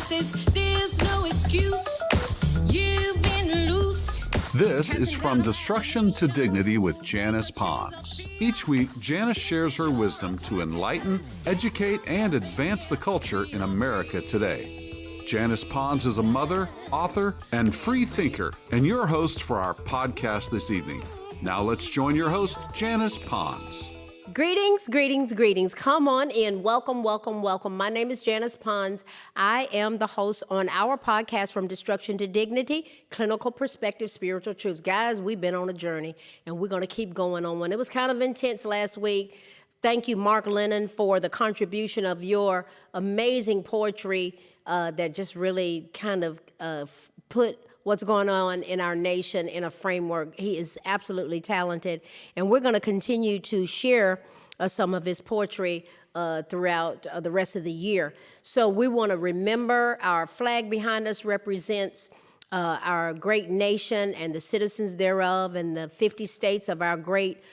promises, there's no excuse. You've been loosed. This is From Destruction to Dignity with Janice Pons. Each week, Janice shares her wisdom to enlighten, educate, and advance the culture in America today. Janice Pons is a mother, author, and free thinker, and your host for our podcast this evening. Now let's join your host, Janice Pons. Greetings, greetings, greetings. Come on in. Welcome, welcome, welcome. My name is Janice Pons. I am the host on our podcast, From Destruction to Dignity, Clinical Perspective, Spiritual Truths. Guys, we've been on a journey, and we're going to keep going on one. It was kind of intense last week. Thank you, Mark Lennon, for the contribution of your amazing poetry that just really kind of put what's going on in our nation in a framework. He is absolutely talented, and we're going to continue to share some of his poetry throughout the rest of the year. So we want to remember our flag behind us represents our great nation and the citizens thereof and the 50 states of our great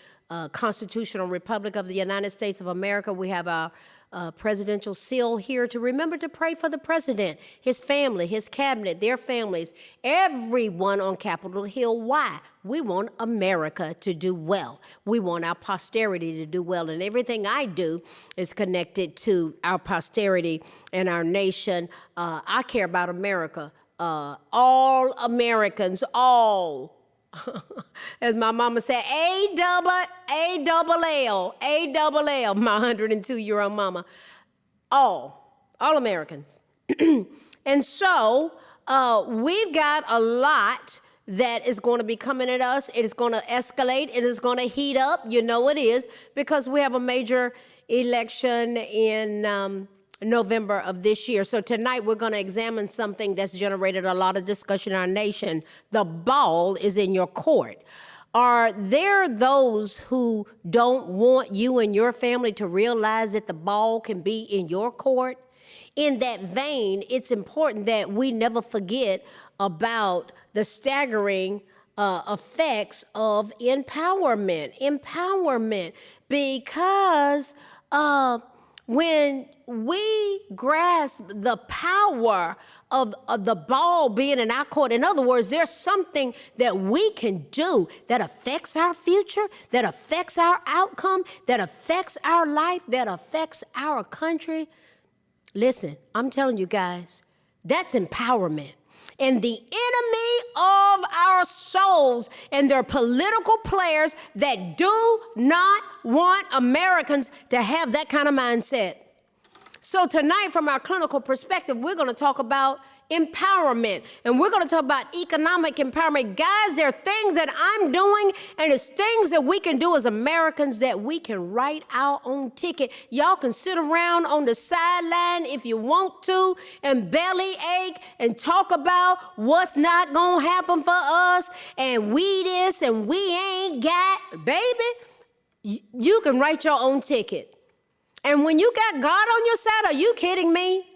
constitutional republic of the United States of America. We have our presidential seal here to remember to pray for the president, his family, his cabinet, their families, everyone on Capitol Hill. Why? We want America to do well. We want our posterity to do well. And everything I do is connected to our posterity and our nation. I care about America. All Americans, all. As my mama said, A-double-L, my 102-year-old mama. All Americans. And so we've got a lot that is going to be coming at us. It is going to escalate. It is going to heat up. You know it is, because we have a major election in November of this year. So tonight we're going to examine something that's generated a lot of discussion in our nation. The ball is in your court. Are there those who don't want you and your family to realize that the ball can be in your court? In that vein, it's important that we never forget about the staggering effects of empowerment, because when we grasp the power of the ball being in our court, in other words, there's something that we can do that affects our future, that affects our outcome, that affects our life, that affects our country. Listen, I'm telling you guys, that's empowerment. And the enemy of our souls and their political players that do not want Americans to have that kind of mindset. So tonight, from our clinical perspective, we're going to talk about empowerment, and we're going to talk about economic empowerment. Guys, there are things that I'm doing, and it's things that we can do as Americans that we can write our own ticket. Y'all can sit around on the sideline if you want to and belly ache and talk about what's not going to happen for us and we this and we ain't got. Baby, you can write your own ticket. And when you got God on your side, are you kidding me?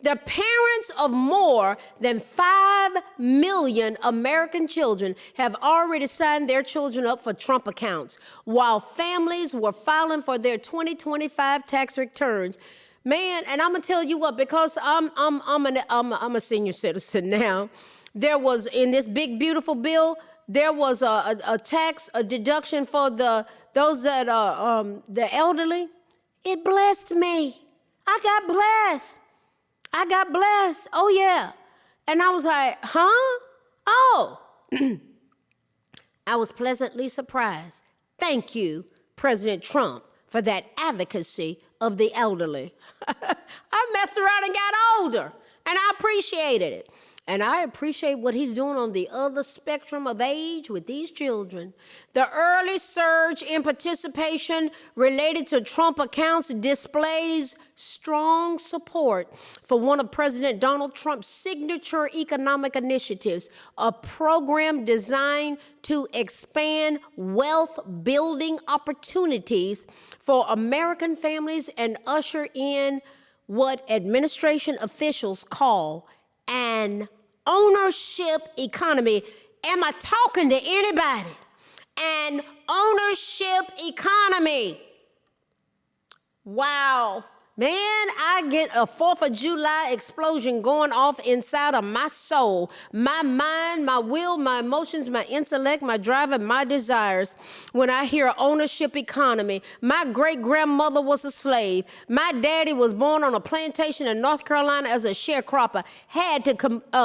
The parents of more than 5 million American children have already signed their children up for Trump accounts, while families were filing for their 2025 tax returns. Man, and I'm gonna tell you what, because I'm a senior citizen now. There was, in this big beautiful bill, there was a tax, a deduction for those that are the elderly. It blessed me. I got blessed. Oh, yeah. And I was like, huh? Oh. I was pleasantly surprised. Thank you, President Trump, for that advocacy of the elderly. I messed around and got older, and I appreciated it. And I appreciate what he's doing on the other spectrum of age with these children. The early surge in participation related to Trump accounts displays strong support for one of President Donald Trump's signature economic initiatives, a program designed to expand wealth building opportunities for American families and usher in what administration officials call an ownership economy. Am I talking to anybody? An ownership economy. Wow. Man, I get a 4th of July explosion going off inside of my soul, my mind, my will, my emotions, my intellect, my drive, and my desires when I hear ownership economy. My great-grandmother was a slave. My daddy was born on a plantation in North Carolina as a sharecropper, had to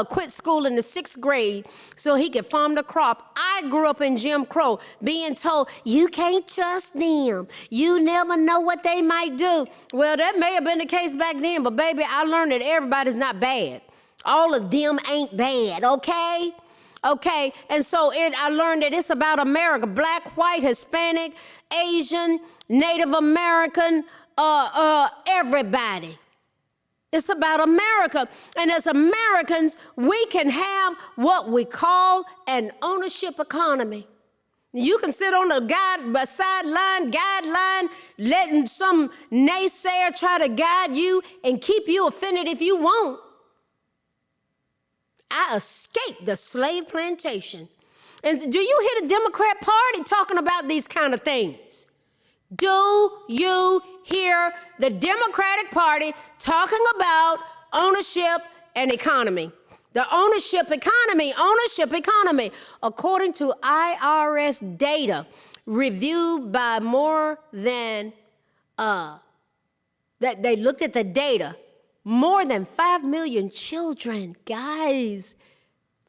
quit school in the 6th grade so he could farm the crop. I grew up in Jim Crow being told, you can't trust them. You never know what they might do. Well, that may have been the case back then, but baby, I learned that everybody's not bad. All of them ain't bad, okay? Okay, and so I learned that it's about America, black, white, Hispanic, Asian, Native American, everybody. It's about America. And as Americans, we can have what we call an ownership economy. You can sit on the sideline, guideline, letting some naysayer try to guide you and keep you offended if you want. I escaped the slave plantation. And do you hear the Democrat Party talking about these kind of things? Do you hear the Democratic Party talking about ownership and economy? The ownership economy. According to IRS data reviewed by more than, that they looked at the data, more than 5 million children, guys,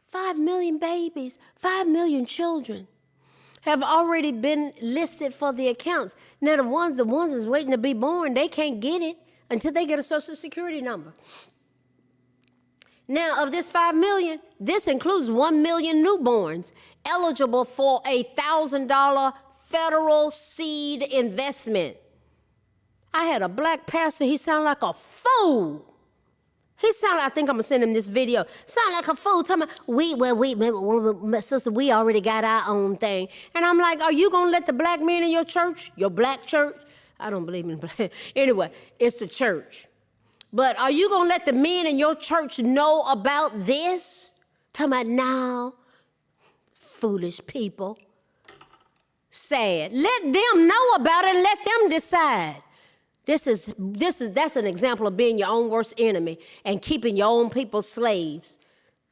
5 million babies, 5 million children have already been listed for the accounts. Now the ones that's waiting to be born, they can't get it until they get a Social Security number. Now, of this 5 million, this includes 1 million newborns eligible for a $1,000 federal seed investment. I had a black pastor, he sounded like a fool. I think I'm gonna send him this video. Sound like a fool, talking about, sister, we already got our own thing. And I'm like, are you gonna let the black men in your church, your black church? I don't believe in black. Anyway, it's the church. But are you going to let the men in your church know about this? Talking about now, foolish people. Sad. Let them know about it and let them decide. That's an example of being your own worst enemy and keeping your own people slaves.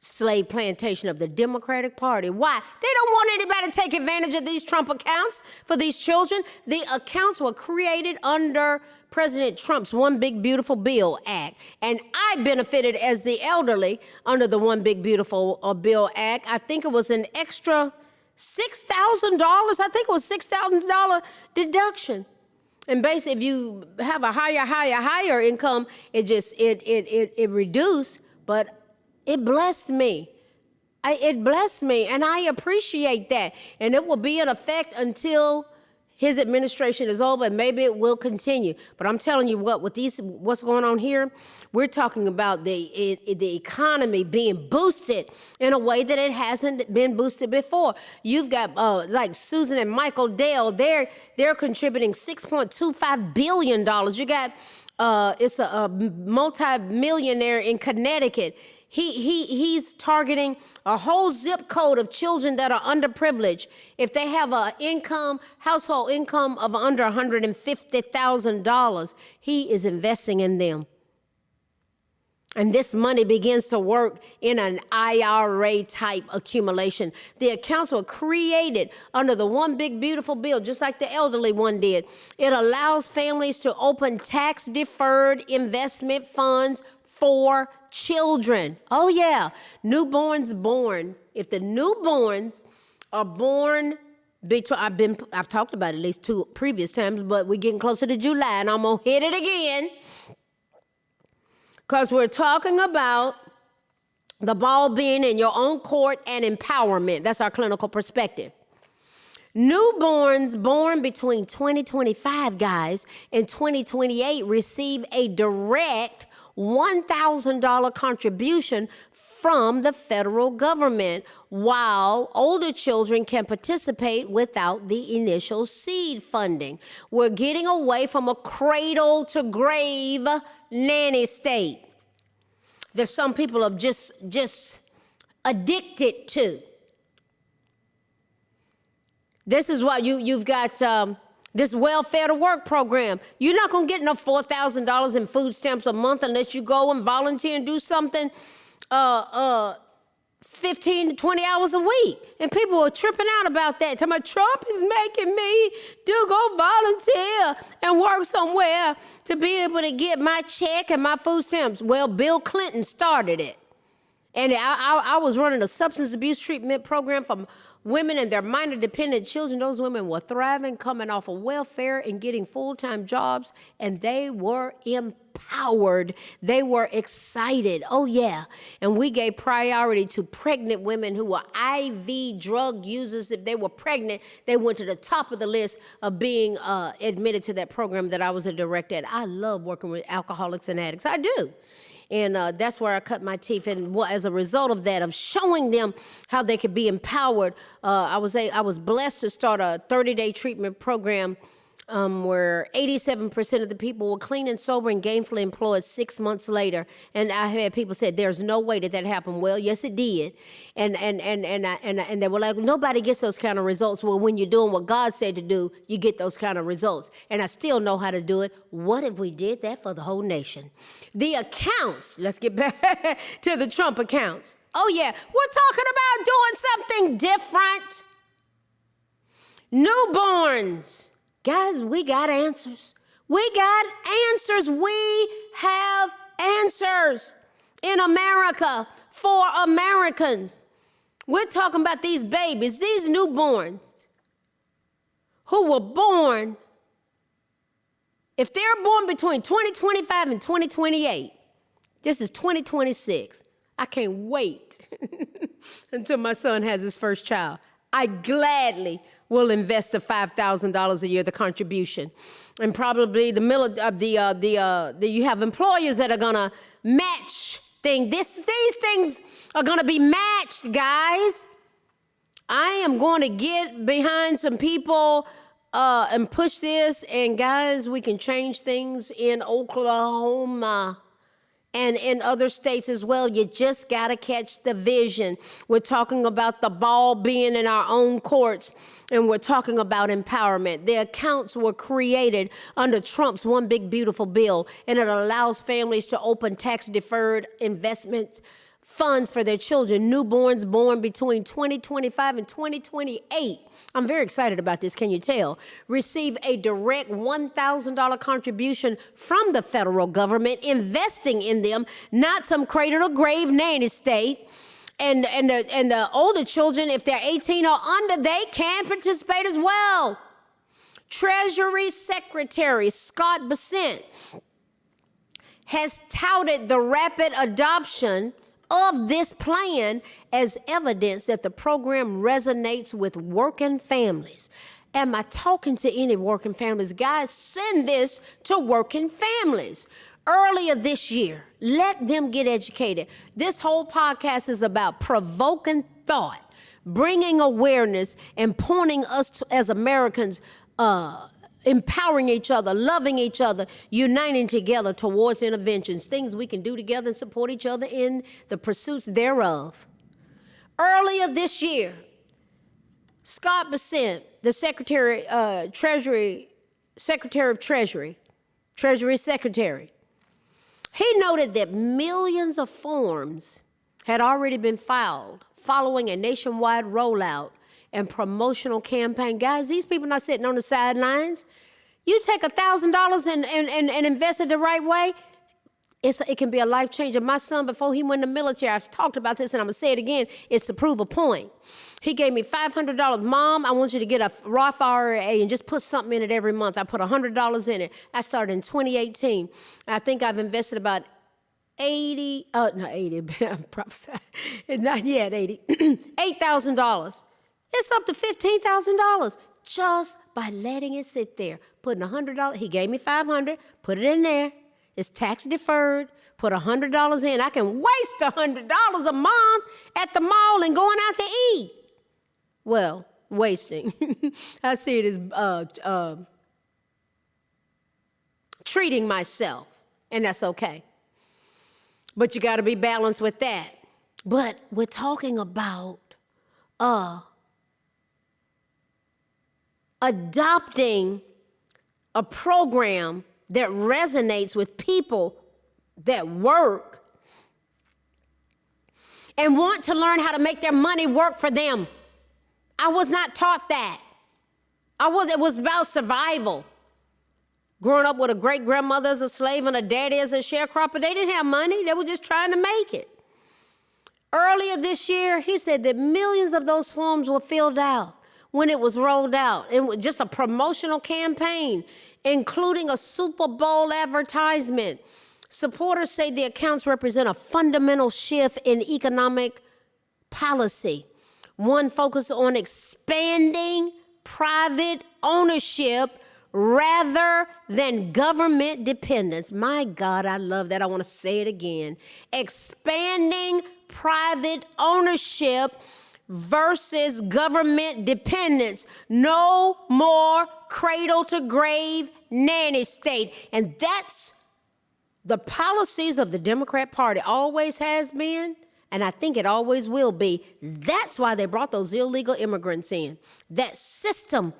Slave plantation of the Democratic Party. Why? They don't want anybody to take advantage of these Trump accounts for these children. The accounts were created under President Trump's One Big Beautiful Bill Act. And I benefited as the elderly under the One Big Beautiful Bill Act. I think it was an extra $6,000. I think it was $6,000 deduction. And basically, if you have a higher income, it reduced, but it blessed me. It blessed me, and I appreciate that. And it will be in effect until his administration is over, and maybe it will continue. But I'm telling you what, what's going on here, we're talking about the economy being boosted in a way that it hasn't been boosted before. You've got like Susan and Michael Dale, they're contributing $6.25 billion. You got it's a multi-millionaire in Connecticut. He's targeting a whole zip code of children that are underprivileged. If they have a household income of under $150,000, he is investing in them. And this money begins to work in an IRA type accumulation. The accounts were created under the One Big Beautiful Bill, just like the elderly one did. It allows families to open tax-deferred investment funds for children. Oh yeah, newborns born. If the newborns are born between, I've talked about it at least 2 previous times, but we're getting closer to July and I'm gonna hit it again. Because we're talking about the ball being in your own court and empowerment. That's our clinical perspective. Newborns born between 2025, guys, and 2028 receive a direct $1,000 contribution from the federal government, while older children can participate without the initial seed funding. We're getting away from a cradle-to-grave nanny state that some people are just addicted to. This is why you've got This welfare to work program. You're not going to get enough $4,000 in food stamps a month unless you go and volunteer and do something 15 to 20 hours a week. And people are tripping out about that. Talking about Trump is making me go volunteer and work somewhere to be able to get my check and my food stamps. Well, Bill Clinton started it. And I was running a substance abuse treatment program for women and their minor dependent children. Those women were thriving, coming off of welfare and getting full-time jobs, and they were empowered. They were excited. Oh, yeah. And we gave priority to pregnant women who were IV drug users. If they were pregnant, they went to the top of the list of being admitted to that program that I was a director at. I love working with alcoholics and addicts. I do. And that's where I cut my teeth. And as a result of that, of showing them how they could be empowered, I was blessed to start a 30-day treatment program where 87% of the people were clean and sober and gainfully employed 6 months later. And I had people say, "There's no way that happened." Well, yes, it did. And they were like, "Nobody gets those kind of results." Well, when you're doing what God said to do, you get those kind of results. And I still know how to do it. What if we did that for the whole nation? The accounts. Let's get back to the Trump accounts. Oh, yeah. We're talking about doing something different. Newborns. Guys, we got answers. We got answers. We have answers in America for Americans. We're talking about these babies, these newborns who were born, if they're born between 2025 and 2028, this is 2026. I can't wait until my son has his first child. I gladly will invest the $5,000 a year, the contribution, and probably you have employers that are gonna match things. These things are gonna be matched, guys. I am going to get behind some people and push this, and guys, we can change things in Oklahoma. And in other states as well. You just got to catch the vision. We're talking about the ball being in our own courts, and we're talking about empowerment. The accounts were created under Trump's One Big Beautiful Bill, and it allows families to open tax-deferred investments funds for their children, newborns born between 2025 and 2028. I'm very excited about this, can you tell? Receive a direct $1,000 contribution from the federal government, investing in them, not some cradle-to-grave nanny state. And the older children, if they're 18 or under, they can participate as well. Treasury Secretary Scott Bessent has touted the rapid adoption of this plan as evidence that the program resonates with working families. Am I talking to any working families? Guys, send this to working families. Earlier this year, let them get educated. This whole podcast is about provoking thought, bringing awareness, and pointing us to, as Americans, empowering each other, loving each other, uniting together towards interventions, things we can do together and support each other in the pursuits thereof. Earlier this year, Scott Bessent, the Secretary of Treasury, he noted that millions of forms had already been filed following a nationwide rollout and promotional campaign. Guys, these people are not sitting on the sidelines. You take $1,000 and invest it the right way, it can be a life changer. My son, before he went in the military, I've talked about this and I'm gonna say it again, it's to prove a point. He gave me $500. Mom, I want you to get a Roth IRA and just put something in it every month. I put $100 in it. I started in 2018. I think I've invested about $8,000. It's up to $15,000 just by letting it sit there. Putting $100, he gave me $500, put it in there. It's tax deferred, put $100 in. I can waste $100 a month at the mall and going out to eat. Well, wasting. I see it as treating myself, and that's okay. But you got to be balanced with that. But we're talking about adopting a program that resonates with people that work and want to learn how to make their money work for them. I was not taught that. It was about survival. Growing up with a great-grandmother as a slave and a daddy as a sharecropper, they didn't have money. They were just trying to make it. Earlier this year, he said that millions of those forms were filled out when it was rolled out. It was just a promotional campaign, including a Super Bowl advertisement. Supporters say the accounts represent a fundamental shift in economic policy. One focused on expanding private ownership rather than government dependence. My God, I love that. I want to say it again. Expanding private ownership versus government dependence. No more cradle to grave nanny state. And that's the policies of the Democrat Party. Always has been, and I think it always will be. That's why they brought those illegal immigrants in. That system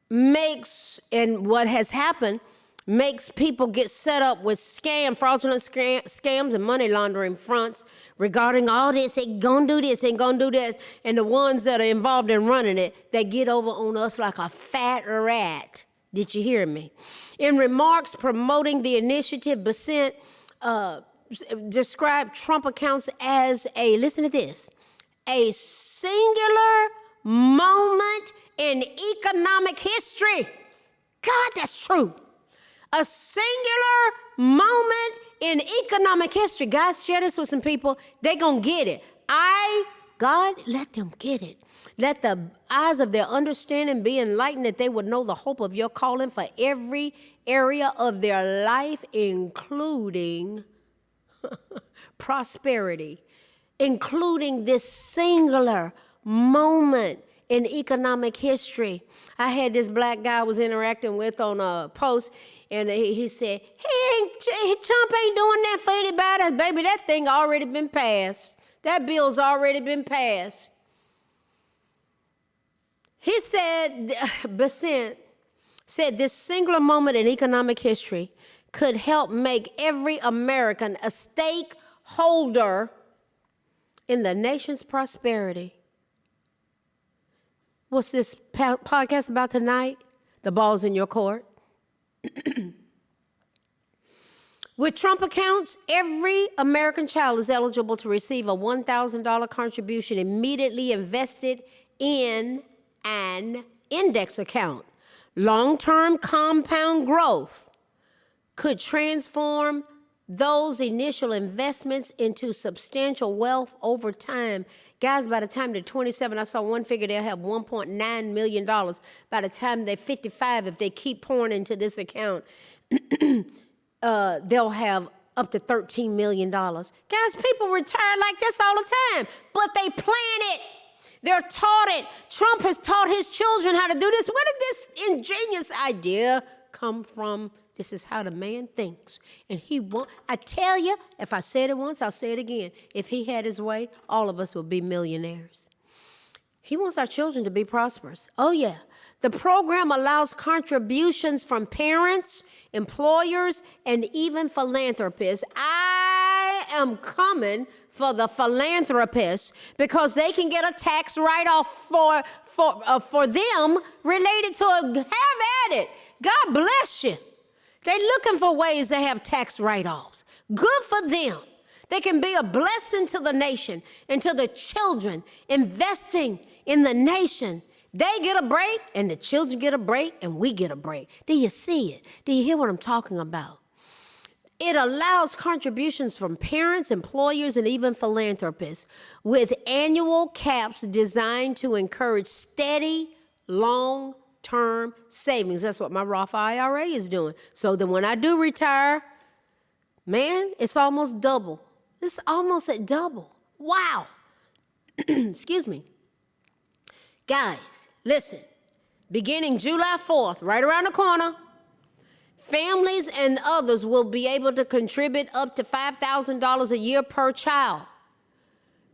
makes, and what has happened, makes people get set up with fraudulent scams and money laundering fronts regarding all this, ain't gonna do this, ain't gonna do this. And the ones that are involved in running it, they get over on us like a fat rat. Did you hear me? In remarks promoting the initiative, Bessent described Trump accounts as listen to this, a singular moment in economic history. God, that's true. A singular moment in economic history. Guys, share this with some people. They're going to get it. God, let them get it. Let the eyes of their understanding be enlightened, that they would know the hope of your calling for every area of their life, including prosperity, including this singular moment in economic history. I had this black guy I was interacting with on a post, and he said, Trump ain't doing that for anybody. Baby, that thing already been passed. That bill's already been passed. He said, Bessent said, this singular moment in economic history could help make every American a stakeholder in the nation's prosperity. What's this podcast about tonight? The ball's in your court. With Trump accounts, every American child is eligible to receive a $1,000 contribution immediately invested in an index account. Long-term compound growth could transform those initial investments into substantial wealth over time. Guys, by the time they're 27, I saw one figure, they'll have $1.9 million. By the time they're 55, if they keep pouring into this account, they'll have up to $13 million. Guys, people retire like this all the time, but they plan it. They're taught it. Trump has taught his children how to do this. Where did this ingenious idea come from? This is how the man thinks. And I tell you, if I said it once, I'll say it again. If he had his way, all of us would be millionaires. He wants our children to be prosperous. Oh, yeah. The program allows contributions from parents, employers, and even philanthropists. I am coming for the philanthropists because they can get a tax write-off for them related to have at it. God bless you. They're looking for ways to have tax write-offs. Good for them. They can be a blessing to the nation and to the children, investing in the nation. They get a break, and the children get a break, and we get a break. Do you see it? Do you hear what I'm talking about? It allows contributions from parents, employers, and even philanthropists with annual caps designed to encourage steady, long-term savings. That's what my Roth IRA is doing. So that when I do retire, man, it's almost double. It's almost at double. Wow. Excuse me. Guys, listen. Beginning July 4th, right around the corner, families and others will be able to contribute up to $5,000 a year per child.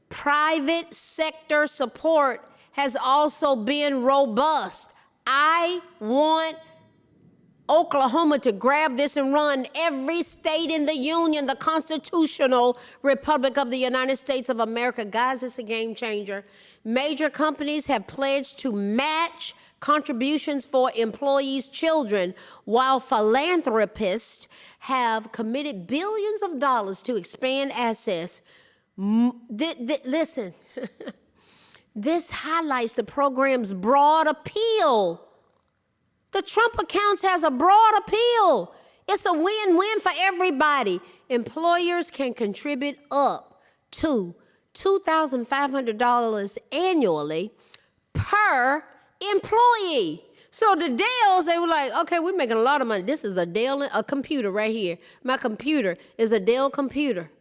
Private sector support has also been robust. I want Oklahoma to grab this and run. Every state in the union, the constitutional republic of the United States of America. Guys, it's a game changer. Major companies have pledged to match contributions for employees' children, while philanthropists have committed billions of dollars to expand access. Listen, this highlights the program's broad appeal. The Trump accounts has a broad appeal. It's a win-win for everybody. Employers can contribute up to $2,500 annually per employee. So the Dells, they were like, okay, we're making a lot of money. This is a Dell, a computer right here. My computer is a Dell computer.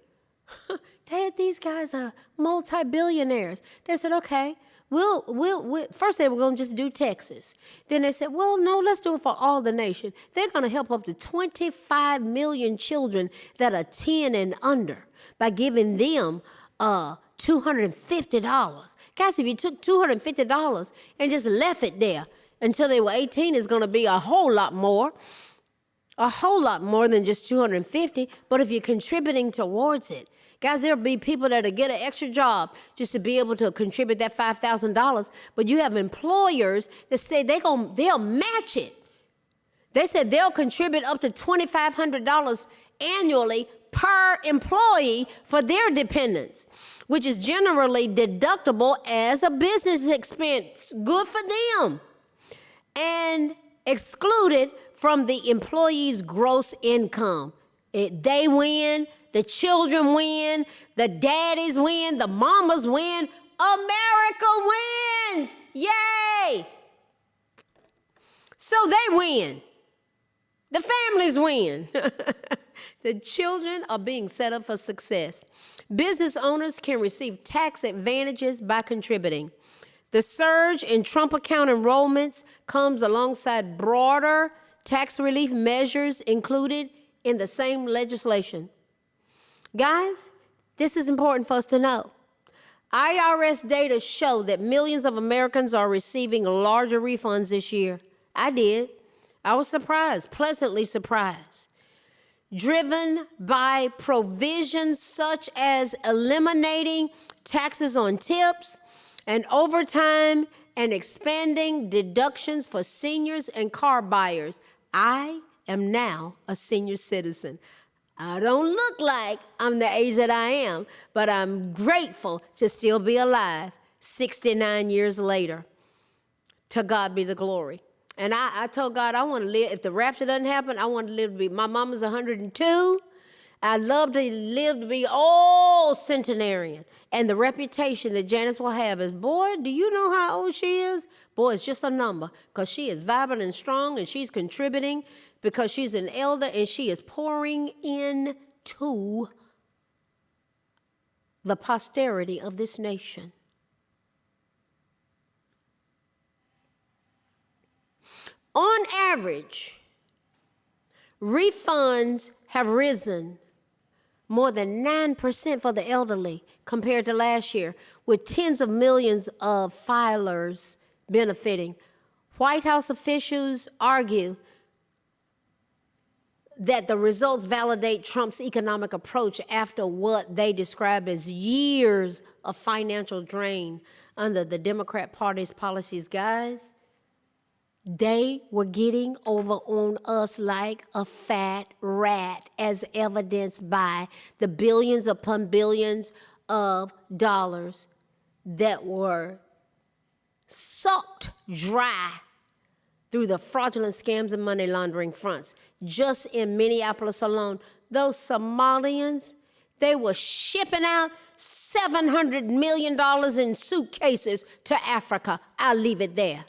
These guys are multi-billionaires. They said, okay, we'll first they were going to just do Texas. Then they said, well, no, let's do it for all the nation. They're going to help up to 25 million children that are 10 and under by giving them $250. Guys, if you took $250 and just left it there until they were 18, it's going to be a whole lot more than just 250. But if you're contributing towards it, guys, there'll be people that'll get an extra job just to be able to contribute that $5,000. But you have employers that say they'll match it. They said they'll contribute up to $2,500 annually per employee for their dependents, which is generally deductible as a business expense. Good for them. And excluded from the employee's gross income. They win, the children win, the daddies win, the mamas win, America wins! Yay! So they win. The families win. The children are being set up for success. Business owners can receive tax advantages by contributing. The surge in Trump account enrollments comes alongside broader tax relief measures included in the same legislation. Guys, this is important for us to know. IRS data show that millions of Americans are receiving larger refunds this year. I did. I was surprised, pleasantly surprised. Driven by provisions such as eliminating taxes on tips and overtime and expanding deductions for seniors and car buyers. I am now a senior citizen. I don't look like I'm the age that I am, but I'm grateful to still be alive 69 years later. To God be the glory. And I told God, I want to live, if the rapture doesn't happen, I want to live to be, my mama's 102. I'd love to live to be old centenarian. And the reputation that Janice will have is, boy, do you know how old she is? Boy, it's just a number, because she is vibrant and strong, and she's contributing because she's an elder, and she is pouring into the posterity of this nation. On average, refunds have risen more than 9% for the elderly compared to last year, with tens of millions of filers benefiting. White House officials argue that the results validate Trump's economic approach after what they describe as years of financial drain under the Democrat Party's policies. Guys, they were getting over on us like a fat rat, as evidenced by the billions upon billions of dollars that were sucked dry through the fraudulent scams and money laundering fronts. Just in Minneapolis alone, those Somalians, they were shipping out $700 million in suitcases to Africa. I'll leave it there.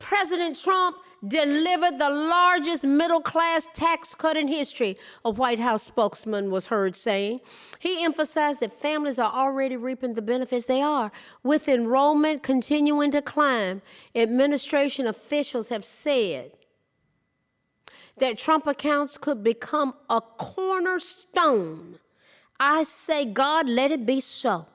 President Trump delivered the largest middle-class tax cut in history, a White House spokesman was heard saying. He emphasized that families are already reaping the benefits they are, with enrollment continuing to climb. Administration officials have said that Trump accounts could become a cornerstone. I say, God, let it be so.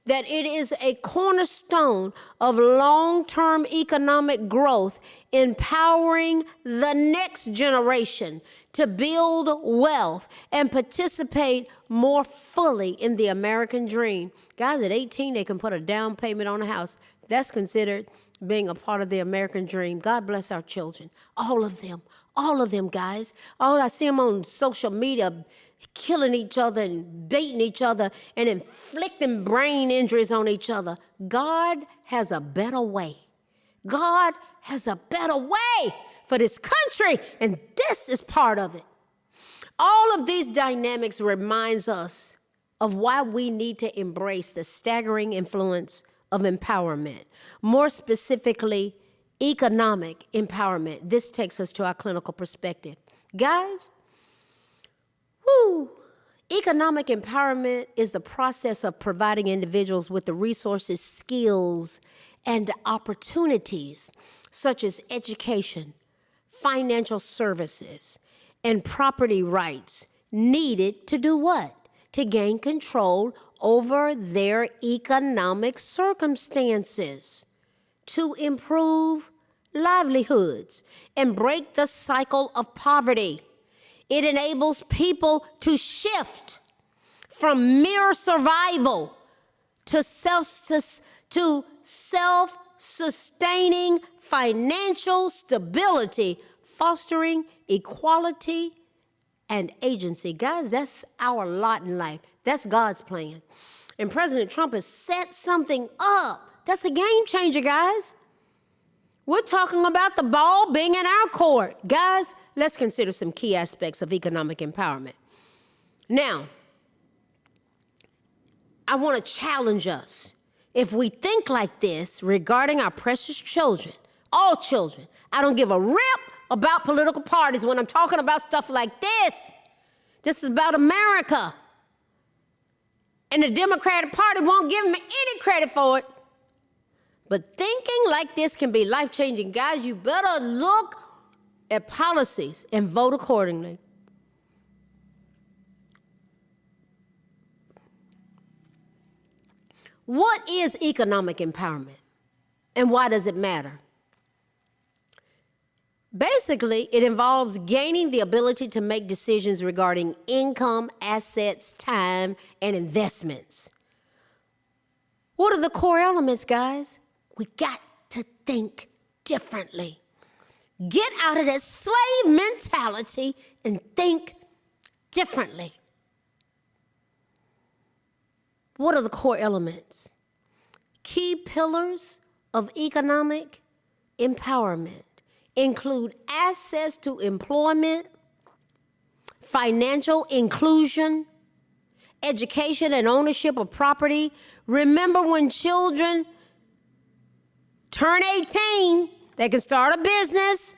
that it is a cornerstone of long-term economic growth, empowering the next generation to build wealth and participate more fully in the American dream. Guys, at 18, they can put a down payment on a house. That's considered being a part of the American dream. God bless our children. All of them, guys. Oh, I see them on social media killing each other and beating each other and inflicting brain injuries on each other. God has a better way. God has a better way for this country, and this is part of it. All of these dynamics reminds us of why we need to embrace the staggering influence of empowerment. More specifically, economic empowerment. This takes us to our clinical perspective. Guys, economic empowerment is the process of providing individuals with the resources, skills, and opportunities such as education, financial services, and property rights needed to do what? To gain control over their economic circumstances, to improve livelihoods, and break the cycle of poverty. It enables people to shift from mere survival to self-sustaining financial stability, fostering equality and agency. Guys, that's our lot in life. That's God's plan. And President Trump has set something up. That's a game changer, guys. We're talking about the ball being in our court. Guys, let's consider some key aspects of economic empowerment. Now, I want to challenge us. If we think like this regarding our precious children, all children, I don't give a rip about political parties when I'm talking about stuff like this. This is about America. And the Democratic Party won't give me any credit for it. But thinking like this can be life-changing. Guys, you better look at policies and vote accordingly. What is economic empowerment, and why does it matter? Basically, it involves gaining the ability to make decisions regarding income, assets, time, and investments. What are the core elements, guys? We got to think differently. Get out of that slave mentality and think differently. What are the core elements? Key pillars of economic empowerment include access to employment, financial inclusion, education and ownership of property. Remember, when children turn 18, they can start a business,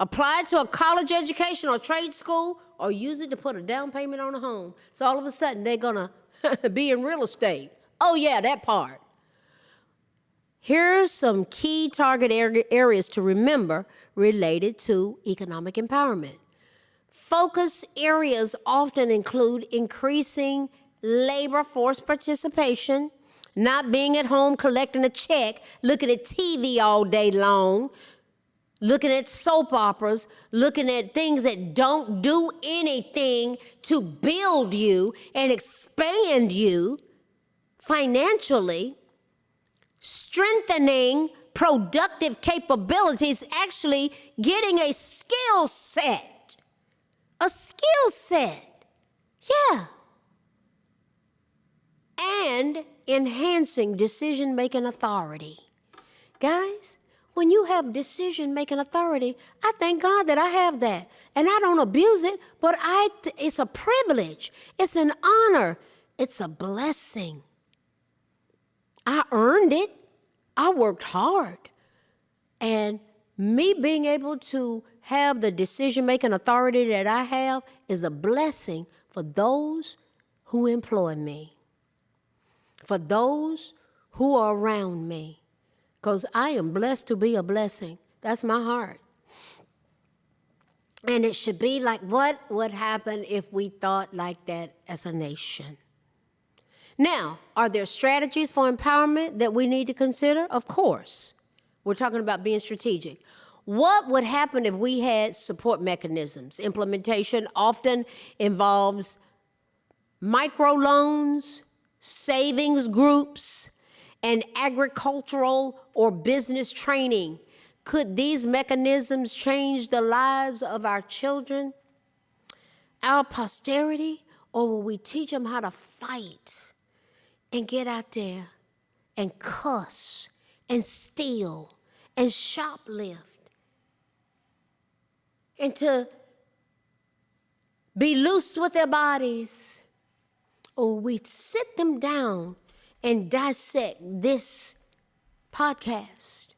apply to a college education or trade school, or use it to put a down payment on a home. So all of a sudden, they're going to be in real estate. Oh, yeah, that part. Here's some key target areas to remember related to economic empowerment. Focus areas often include increasing labor force participation, not being at home collecting a check, looking at TV all day long, looking at soap operas, looking at things that don't do anything to build you and expand you financially, strengthening productive capabilities, actually getting a skill set. A skill set, yeah. And enhancing decision-making authority. Guys, when you have decision-making authority, I thank God that I have that. And I don't abuse it, but it's a privilege. It's an honor. It's a blessing. I earned it. I worked hard. And me being able to have the decision-making authority that I have is a blessing for those who employ me, for those who are around me, because I am blessed to be a blessing. That's my heart. And it should be like, what would happen if we thought like that as a nation? Now, are there strategies for empowerment that we need to consider? Of course. We're talking about being strategic. What would happen if we had support mechanisms? Implementation often involves microloans, savings groups, and agricultural or business training. Could these mechanisms change the lives of our children, our posterity, or will we teach them how to fight and get out there and cuss and steal and shoplift and to be loose with their bodies? Or we sit them down and dissect this podcast,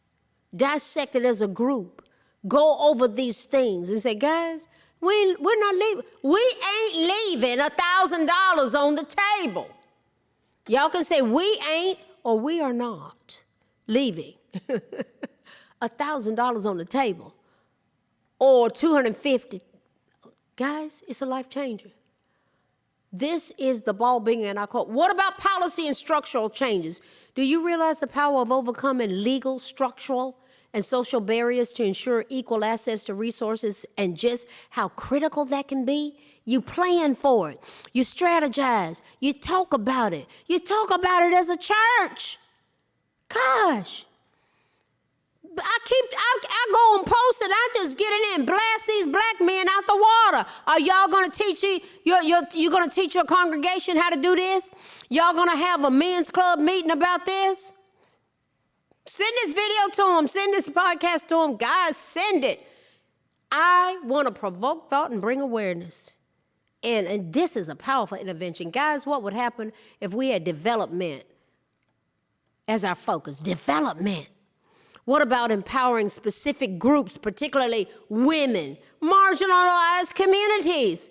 dissect it as a group, go over these things and say, guys, we're not leaving. We ain't leaving $1,000 on the table. Y'all can say we ain't or we are not leaving $1,000 on the table or $250. Guys, it's a life changer. This is the ball being in our court. What about policy and structural changes? Do you realize the power of overcoming legal, structural, and social barriers to ensure equal access to resources and just how critical that can be? You plan for it. You strategize. You talk about it. You talk about it as a church. Gosh. I go and post it. I just get in there and blast these black men out the water. Are y'all going to teach you're going to teach your congregation how to do this? Y'all going to have a men's club meeting about this? Send this video to them. Send this podcast to them. Guys, send it. I want to provoke thought and bring awareness. And this is a powerful intervention. Guys, what would happen if we had development as our focus? Development. What about empowering specific groups, particularly women, marginalized communities,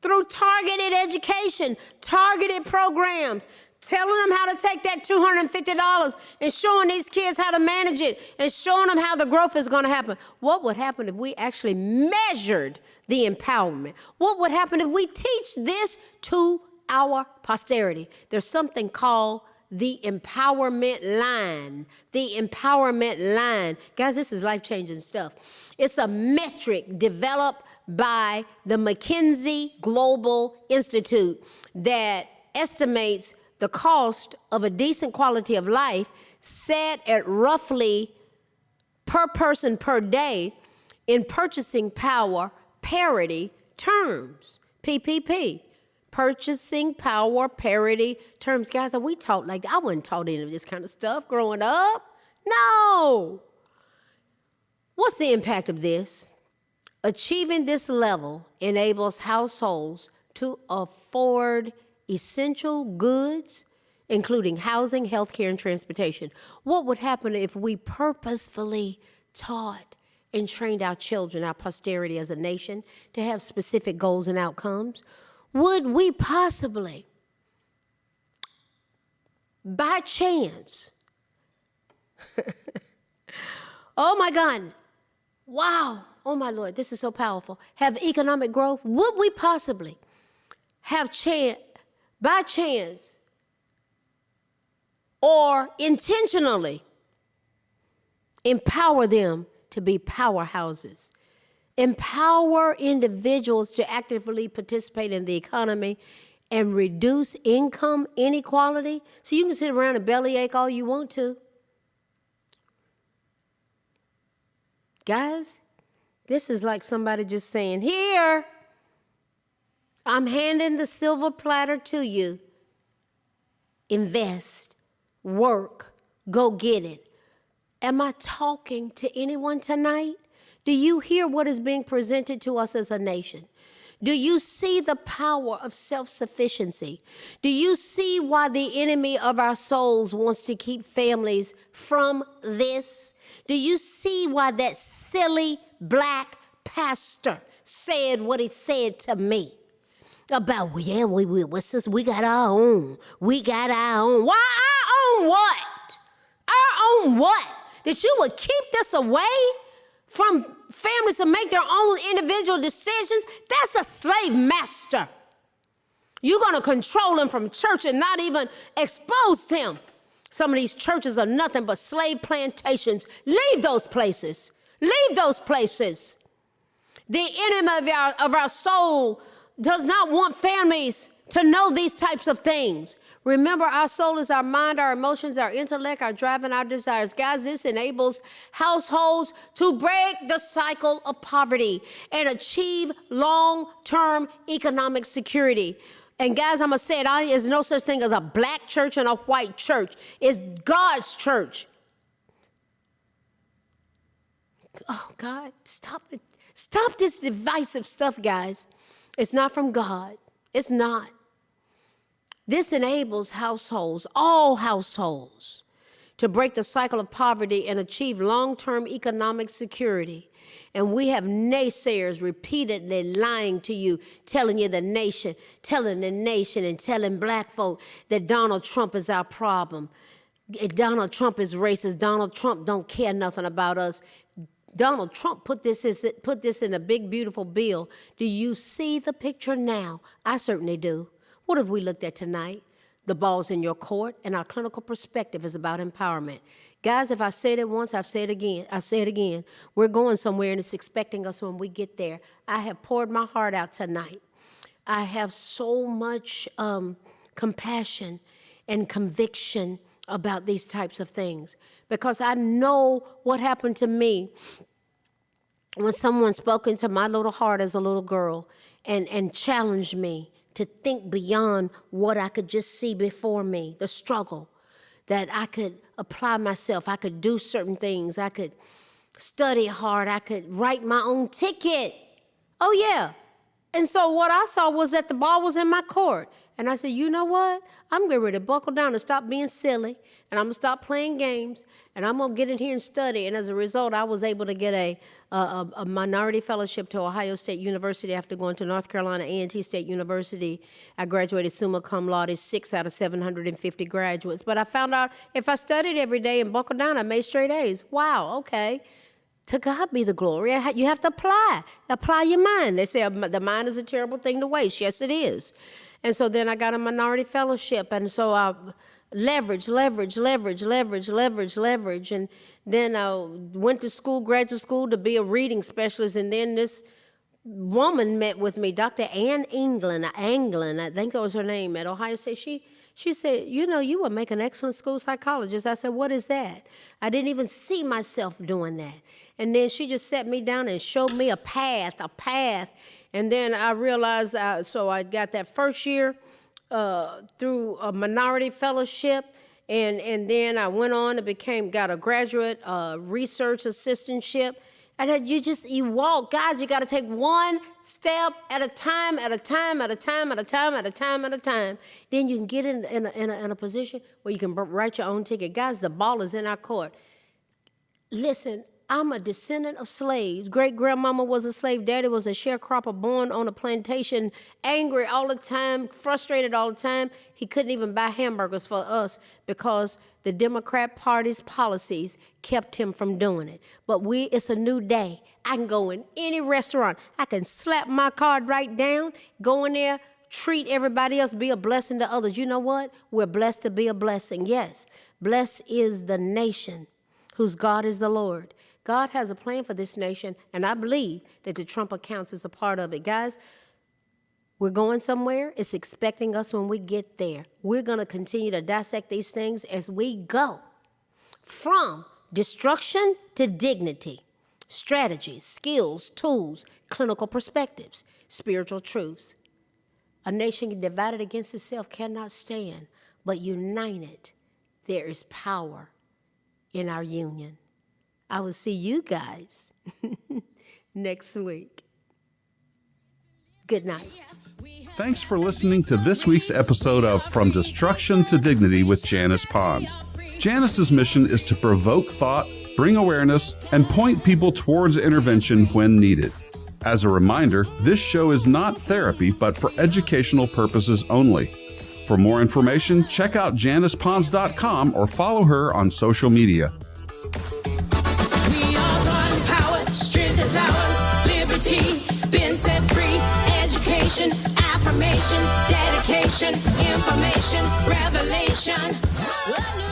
through targeted education, targeted programs, telling them how to take that $250 and showing these kids how to manage it and showing them how the growth is going to happen? What would happen if we actually measured the empowerment? What would happen if we teach this to our posterity? There's something called the empowerment line. The empowerment line. Guys, this is life-changing stuff. It's a metric developed by the McKinsey Global Institute that estimates the cost of a decent quality of life set at roughly per person per day in purchasing power parity terms, PPP. Purchasing power parity terms. Guys, are we taught like that? I wasn't taught any of this kind of stuff growing up. No. What's the impact of this? Achieving this level enables households to afford essential goods, including housing, healthcare, and transportation. What would happen if we purposefully taught and trained our children, our posterity as a nation, to have specific goals and outcomes? Would we possibly, by chance, oh my God, wow, oh my Lord, this is so powerful, have economic growth? Would we possibly have by chance or intentionally empower them to be powerhouses? Empower individuals to actively participate in the economy and reduce income inequality. So you can sit around and bellyache all you want to. Guys, this is like somebody just saying, here, I'm handing the silver platter to you. Invest, work, go get it. Am I talking to anyone tonight? Do you hear what is being presented to us as a nation? Do you see the power of self-sufficiency? Do you see why the enemy of our souls wants to keep families from this? Do you see why that silly black pastor said what he said to me? About, well, yeah, what's this? We got our own. We got our own. Why our own what? Our own what? That you would keep this away from families to make their own individual decisions? That's a slave master. You're going to control him from church and not even expose him. Some of these churches are nothing but slave plantations. Leave those places. Leave those places. The enemy of our soul does not want families to know these types of things. Remember, our soul is our mind, our emotions, our intellect, our drive, and our desires. Guys, this enables households to break the cycle of poverty and achieve long-term economic security. And guys, I'm going to say it, there's no such thing as a black church and a white church. It's God's church. Oh, God, stop it. Stop this divisive stuff, guys. It's not from God. It's not. This enables households, all households, to break the cycle of poverty and achieve long-term economic security. And we have naysayers repeatedly lying to you, telling the nation and telling black folk that Donald Trump is our problem. Donald Trump is racist. Donald Trump don't care nothing about us. Donald Trump put this in a big, beautiful bill. Do you see the picture now? I certainly do. What have we looked at tonight? The ball's in your court, and our clinical perspective is about empowerment. Guys, if I said it once, I've said it again. I say it again. We're going somewhere, and it's expecting us when we get there. I have poured my heart out tonight. I have so much compassion and conviction about these types of things because I know what happened to me when someone spoke into my little heart as a little girl and challenged me to think beyond what I could just see before me, the struggle, that I could apply myself, I could do certain things, I could study hard, I could write my own ticket. Oh, yeah. And so what I saw was that the ball was in my court. And I said, you know what? I'm getting ready to buckle down and stop being silly, and I'm going to stop playing games, and I'm going to get in here and study. And as a result, I was able to get a minority fellowship to Ohio State University after going to North Carolina A&T State University. I graduated summa cum laude, 6 out of 750 graduates. But I found out if I studied every day and buckled down, I made straight A's. Wow, okay. To God be the glory. You have to apply your mind. They say the mind is a terrible thing to waste. Yes, it is. And so then I got a minority fellowship, and so I leverage. And then I went to school, graduate school, to be a reading specialist. And then this woman met with me, Dr. Ann Anglin, I think that was her name, at Ohio State. She said, you know, you would make an excellent school psychologist. I said, what is that? I didn't even see myself doing that. And then she just sat me down and showed me a path. And then I realized, so I got that first year through a minority fellowship, and then I went on and got a graduate research assistantship. And you walk, guys, you got to take one step at a time, Then you can get in a position where you can write your own ticket. Guys, the ball is in our court. Listen, I'm a descendant of slaves. Great-grandmama was a slave. Daddy was a sharecropper born on a plantation, angry all the time, frustrated all the time. He couldn't even buy hamburgers for us because the Democrat Party's policies kept him from doing it. But it's a new day. I can go in any restaurant. I can slap my card right down, go in there, treat everybody else, be a blessing to others. You know what? We're blessed to be a blessing. Yes, blessed is the nation whose God is the Lord. God has a plan for this nation, and I believe that the Trump accounts is a part of it. Guys, we're going somewhere. It's expecting us when we get there. We're going to continue to dissect these things as we go. From destruction to dignity, strategies, skills, tools, clinical perspectives, spiritual truths. A nation divided against itself cannot stand, but united, there is power in our union. I will see you guys next week. Good night. Thanks for listening to this week's episode of From Destruction to Dignity with Janice Pons. Janice's mission is to provoke thought, bring awareness, and point people towards intervention when needed. As a reminder, this show is not therapy, but for educational purposes only. For more information, check out JanicePons.com or follow her on social media. We are God empowered, strength is ours, liberty, been set free, education. motivation, affirmation, dedication, information, revelation. What new